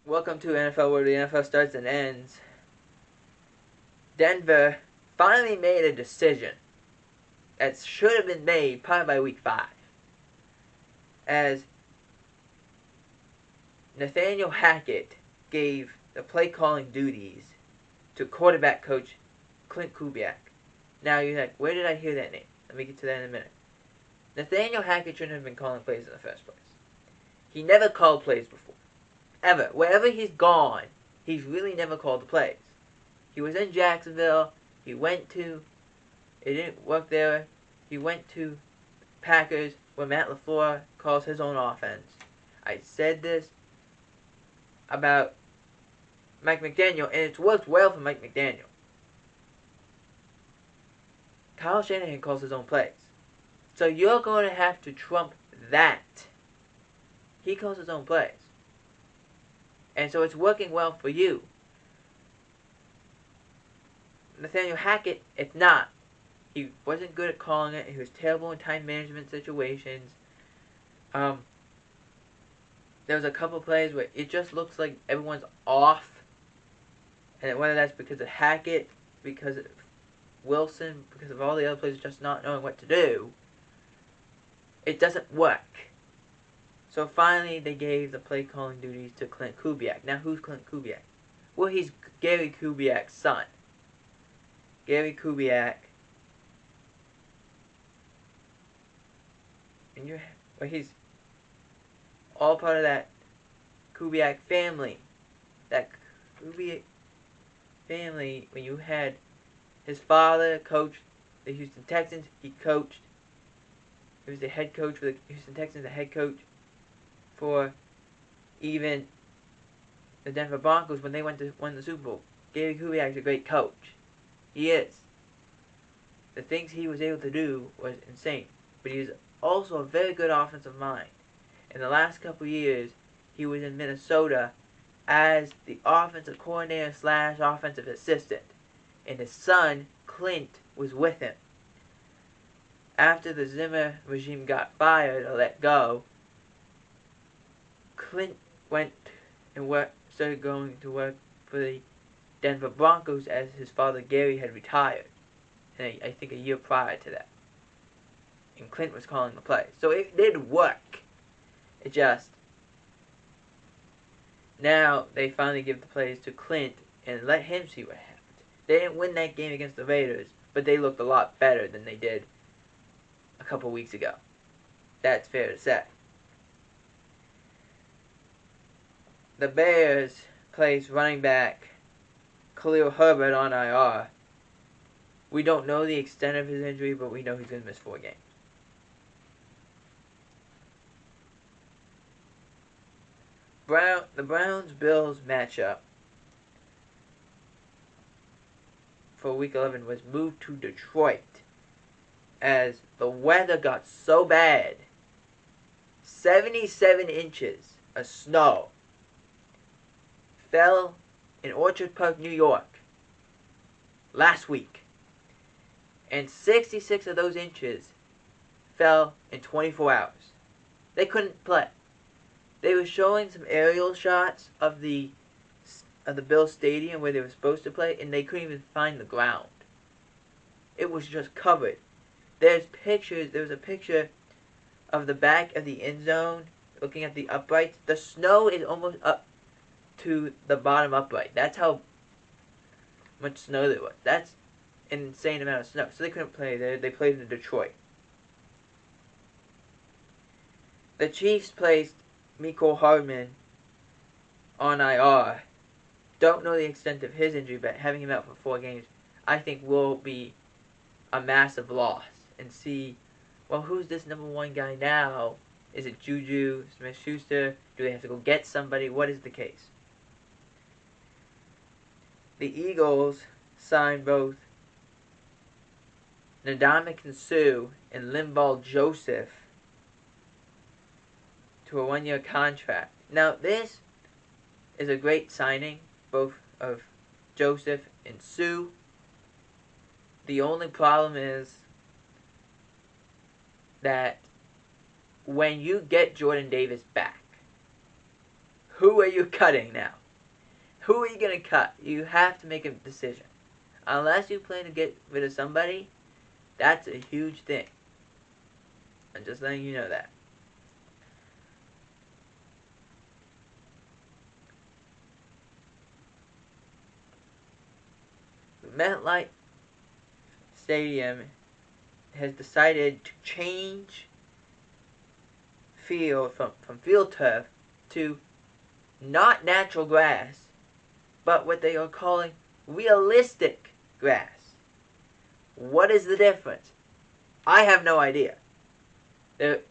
Welcome to NFL, where the NFL starts and ends. Denver finally made a decision that should have been made probably by week 5. As Nathaniel Hackett gave the play calling duties to quarterback coach Clint Kubiak. Now you're like, where did I hear that name? Let me get to that in a minute. Nathaniel Hackett shouldn't have been calling plays in the first place. He never called plays before. Ever. Wherever he's gone, he's really never called the plays. He was in Jacksonville. It didn't work there. He went to Packers, where Matt LaFleur calls his own offense. I said this about Mike McDaniel, and it's worked well for Mike McDaniel. Kyle Shanahan calls his own plays. So you're going to have to trump that. He calls his own plays. And so it's working well for you. Nathaniel Hackett, it's not. He wasn't good at calling it. He was terrible in time management situations. There was a couple plays where it just looks like everyone's off. And whether that's because of Hackett, because of Wilson, because of all the other players just not knowing what to do, it doesn't work. So finally, they gave the play calling duties to Clint Kubiak. Now, who's Clint Kubiak? Well, he's Gary Kubiak's son. Gary Kubiak. He's all part of that Kubiak family. That Kubiak family, when you had his father coach the Houston Texans, he was the head coach for the Houston Texans, the head coach for even the Denver Broncos when they won the Super Bowl. Gary Kubiak's a great coach. He is. The things he was able to do was insane. But he was also a very good offensive mind. In the last couple of years, he was in Minnesota as the offensive coordinator / offensive assistant. And his son, Clint, was with him. After the Zimmer regime got fired or let go, Clint went and started going to work for the Denver Broncos as his father Gary had retired. And I think a year prior to that. And Clint was calling the plays. So it did work. It just... Now they finally give the plays to Clint and let him see what happens. They didn't win that game against the Raiders, but they looked a lot better than they did a couple weeks ago. That's fair to say. The Bears placed running back Khalil Herbert on IR. We don't know the extent of his injury, but we know he's going to miss 4 games. The Browns-Bills matchup for Week 11 was moved to Detroit as the weather got so bad. 77 inches of snow fell in Orchard Park, New York last week. And 66 of those inches fell in 24 hours. They couldn't play. They were showing some aerial shots of the Bills Stadium where they were supposed to play, and they couldn't even find the ground. It was just covered. There was a picture of the back of the end zone looking at the uprights. The snow is almost up to the bottom upright. That's how much snow there was. That's an insane amount of snow. So they couldn't play there. They played in Detroit. The Chiefs placed Mecole Hardman on IR. Don't know the extent of his injury, but having him out for 4 games, I think will be a massive loss. And see, well, who's this number 1 guy now? Is it Juju Smith-Schuster? Do they have to go get somebody? What is the case? The Eagles signed both Ndamukong Suh and Linval Joseph to a 1-year contract. Now, this is a great signing, both of Joseph and Suh. The only problem is that when you get Jordan Davis back, who are you cutting now? Who are you going to cut? You have to make a decision. Unless you plan to get rid of somebody, that's a huge thing. I'm just letting you know that. MetLife Stadium has decided to change field from field turf to not natural grass, but what they are calling realistic grass. What is the difference? I have no idea. The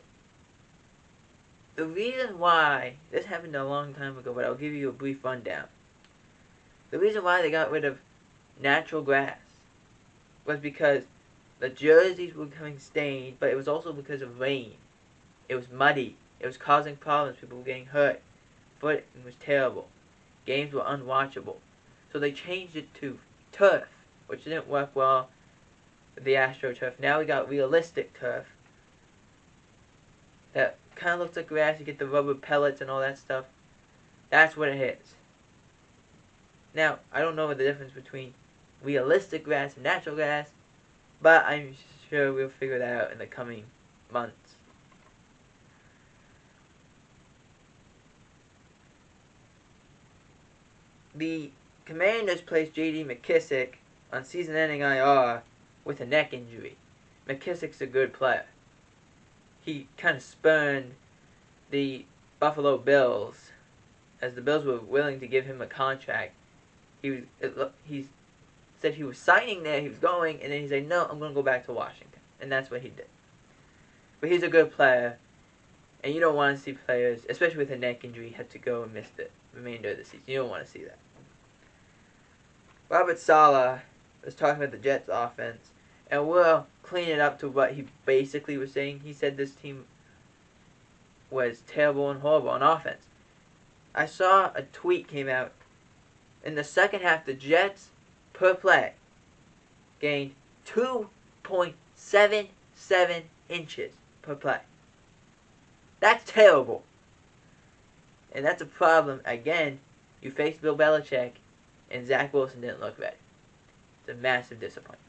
reason why, this happened a long time ago, but I'll give you a brief rundown. The reason why they got rid of natural grass was because the jerseys were becoming stained, but it was also because of rain. It was muddy. It was causing problems. People were getting hurt. Footing was terrible. Games were unwatchable. So they changed it to turf, which didn't work well with the AstroTurf. Now we got realistic turf that kind of looks like grass. You get the rubber pellets and all that stuff. That's what it is. Now, I don't know the difference between realistic grass and natural grass, but I'm sure we'll figure that out in the coming months. The Commanders placed J.D. McKissick on season-ending IR with a neck injury. McKissick's a good player. He kind of spurned the Buffalo Bills, as the Bills were willing to give him a contract. He said he was signing there, he was going, and then he said, no, I'm going to go back to Washington. And that's what he did. But he's a good player, and you don't want to see players, especially with a neck injury, have to go and miss the remainder of the season. You don't want to see that. Robert Saleh was talking about the Jets' offense, and we'll clean it up to what he basically was saying. He said this team was terrible and horrible on offense. I saw a tweet came out. In the second half, the Jets, per play, gained 2.77 inches per play. That's terrible. And that's a problem. Again, you face Bill Belichick, and Zach Wilson didn't look ready. It's a massive disappointment.